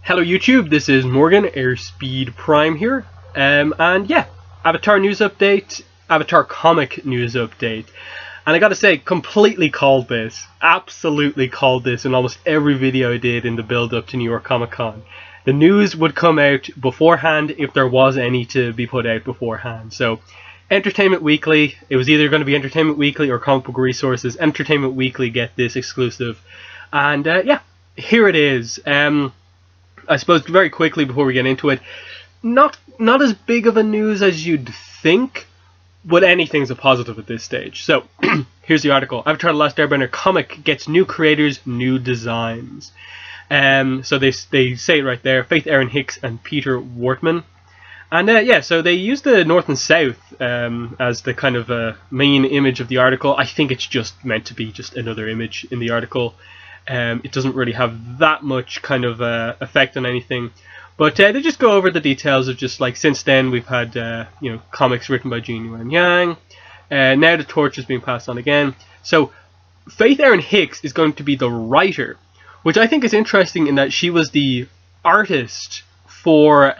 Hello YouTube, this is Morgan, Airspeed Prime here, and yeah, Avatar news update, Avatar comic news update, and I gotta say, completely called this, absolutely called this in almost every video I did in the build up to New York Comic Con. The news would come out beforehand if there was any to be put out beforehand. So, Entertainment Weekly, it was either going to be Entertainment Weekly or Comic Book Resources. Entertainment Weekly get this exclusive, and yeah, here it is. I suppose very quickly before we get into it, not as big of a news as you'd think, but anything's a positive at this stage. So here's the article: Avatar: The Last Airbender comic gets new creators, new designs. So they say it right there: Faith Erin Hicks and Peter Wortman. And yeah, so they use the North and South as the kind of main image of the article. I think it's just meant to be just another image in the article. It doesn't really have that much kind of effect on anything, but they just go over the details of just like since then we've had comics written by Gene Yuan Yang. Now the torch is being passed on again. So Faith Erin Hicks is going to be the writer, which I think is interesting in that she was the artist for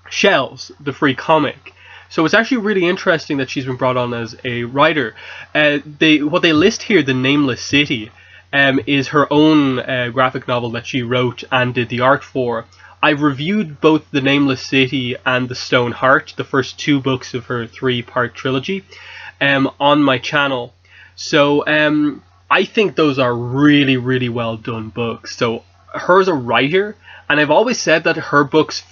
Shells, the free comic. So it's actually really interesting that she's been brought on as a writer. What they list here, The Nameless City, is her own graphic novel that she wrote and did the art for. I've reviewed both The Nameless City and The Stone Heart, the first two books of her 3-part trilogy, on my channel. So I think those are really, really well done books. So her as a writer, and I've always said that her books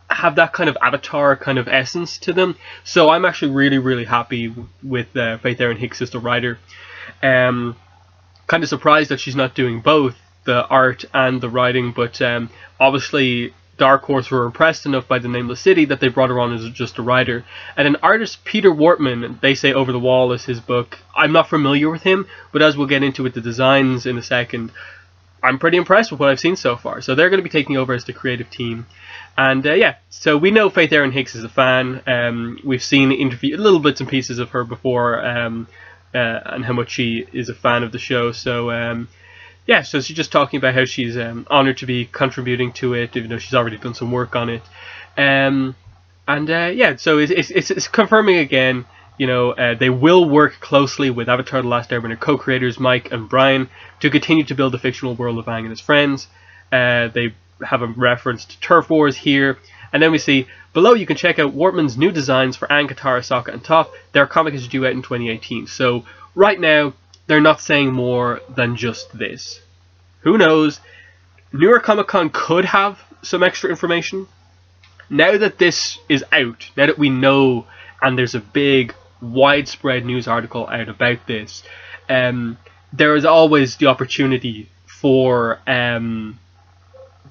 have that kind of Avatar kind of essence to them. So I'm actually really, really happy with Faith Erin Hicks as the writer. Kind of surprised that she's not doing both the art and the writing, but obviously Dark Horse were impressed enough by The Nameless City that they brought her on as just a writer. And an artist, Peter Wortman, they say Over the Wall is his book. I'm not familiar with him, but as we'll get into with the designs in a second, I'm pretty impressed with what I've seen so far. So they're going to be taking over as the creative team. And yeah, so we know Faith Erin Hicks is a fan. We've seen little bits and pieces of her before, and how much she is a fan of the show. So yeah, so she's just talking about how she's honored to be contributing to it, even though she's already done some work on it. And yeah, so it's confirming again, they will work closely with Avatar: The Last Airbender co-creators Mike and Brian to continue to build the fictional world of Aang and his friends. They have a reference to Turf Wars here. And then we see below you can check out Wortman's new designs for Aang, Katara, Sokka, and Toph. Their comic is due out in 2018. So right now they're not saying more than just this. Who knows? New York Comic Con could have some extra information. Now that this is out, now that we know, and there's a big widespread news article out about this, there is always the opportunity for them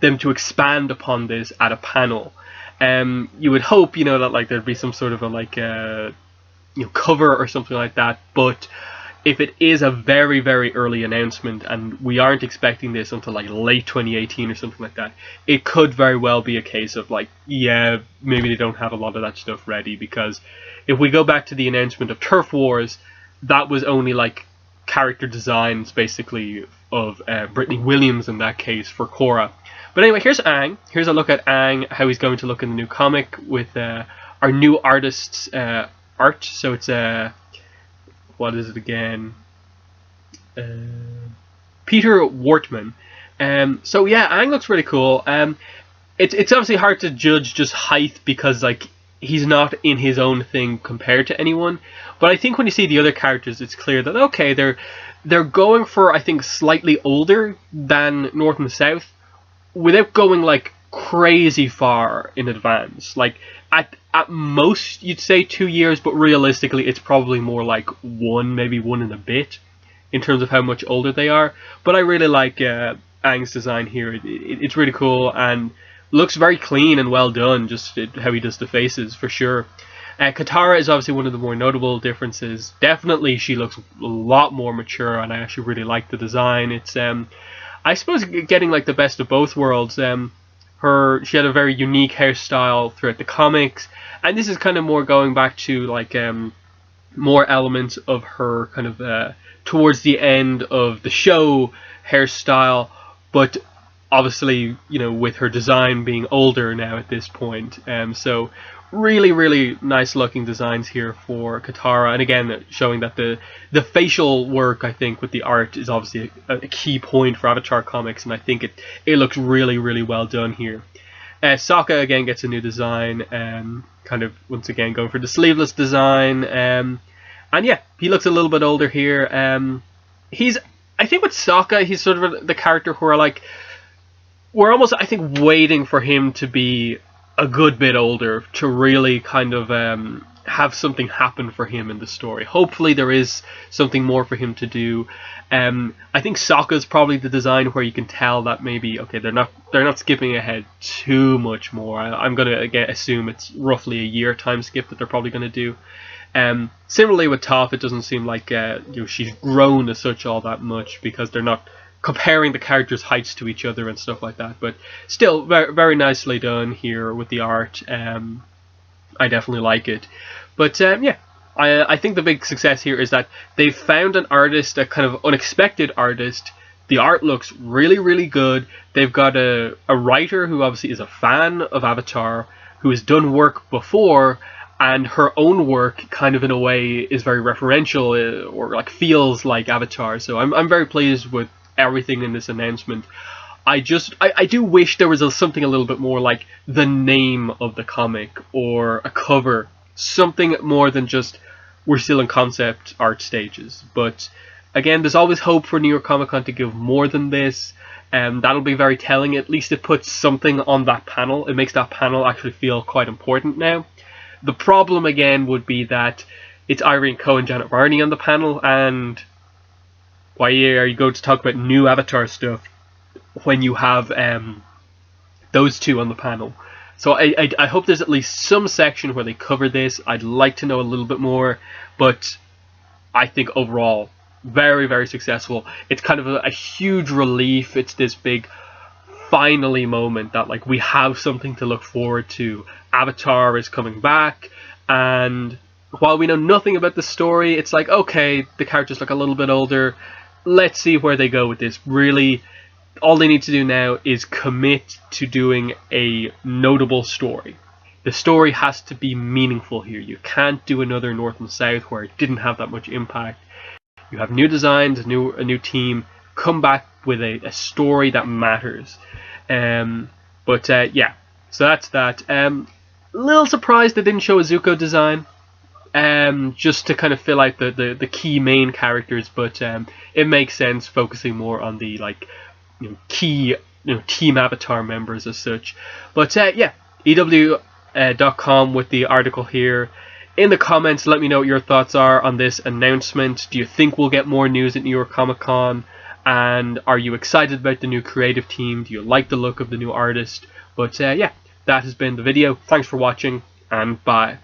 to expand upon this at a panel. You would hope, that like there'd be some sort of a cover or something like that. But if it is a very, very early announcement and we aren't expecting this until like late 2018 or something like that, it could very well be a case of like, yeah, maybe they don't have a lot of that stuff ready. Because if we go back to the announcement of Turf Wars, that was only like character designs basically of Brittany Williams in that case for Korra. But anyway, here's Aang. Here's a look at Aang, how he's going to look in the new comic with our new artist's art. So it's what is it again? Peter Wortman. So yeah, Aang looks really cool. It's obviously hard to judge just height because like he's not in his own thing compared to anyone. But I think when you see the other characters, it's clear that okay, they're going for I think slightly older than North and South, without going like crazy far in advance. Like at most you'd say 2 years, but realistically it's probably more like maybe one and a bit in terms of how much older they are. But I really like Aang's design here. It's really cool and looks very clean and well done, just how he does the faces for sure. Katara is obviously one of the more notable differences. Definitely she looks a lot more mature, and I actually really like the design. It's I suppose getting like the best of both worlds. She had a very unique hairstyle throughout the comics, and this is kind of more going back to like more elements of her kind of towards the end of the show hairstyle, but obviously, you know, with her design being older now at this point. So really nice looking designs here for Katara, and again showing that the facial work, I think, with the art is obviously a key point for Avatar comics, and I think it looks really well done here. Sokka again gets a new design, kind of once again going for the sleeveless design, and yeah, he looks a little bit older here. I think with Sokka, he's sort of the character who we're almost, I think, waiting for him to be a good bit older to really kind of have something happen for him in the story. Hopefully there is something more for him to do. I think Sokka's probably the design where you can tell that maybe, okay, they're not skipping ahead too much more. I'm gonna again assume it's roughly a year time skip that they're probably gonna do. Similarly with Toph, it doesn't seem like she's grown as such all that much, because they're not comparing the characters' heights to each other and stuff like that. But still, very nicely done here with the art. I definitely like it. But yeah, I think the big success here is that they've found an artist, a kind of unexpected artist. The art looks really good. They've got a writer who obviously is a fan of Avatar, who has done work before, and her own work kind of in a way is very referential, or like feels like Avatar. So I'm very pleased with everything in this announcement. I do wish there was something a little bit more like the name of the comic or a cover, something more than just we're still in concept art stages. But again, there's always hope for New York Comic Con to give more than this, and that'll be very telling. At least it puts something on that panel. It makes that panel actually feel quite important now. The problem again would be that it's Irene Coe and Janet Varney on the panel, and why are you going to talk about new Avatar stuff when you have those two on the panel? So I hope there's at least some section where they cover this. I'd like to know a little bit more, but I think overall very successful. It's kind of a huge relief. It's this big finally moment that like we have something to look forward to. Avatar is coming back, and while we know nothing about the story, it's like, okay, the characters look a little bit older. Let's see where they go with this. Really, all they need to do now is commit to doing a notable story. The story has to be meaningful here. You can't do another North and South where it didn't have that much impact. You have new designs, a new team. Come back with a story that matters. Yeah, so that's that. Little surprised they didn't show a Zuko design, just to kind of fill out the key main characters, but it makes sense focusing more on the key Team Avatar members as such. But yeah, EW.com with the article here. In the comments, let me know what your thoughts are on this announcement. Do you think we'll get more news at New York Comic Con? And are you excited about the new creative team? Do you like the look of the new artist? But yeah, that has been the video. Thanks for watching, and bye.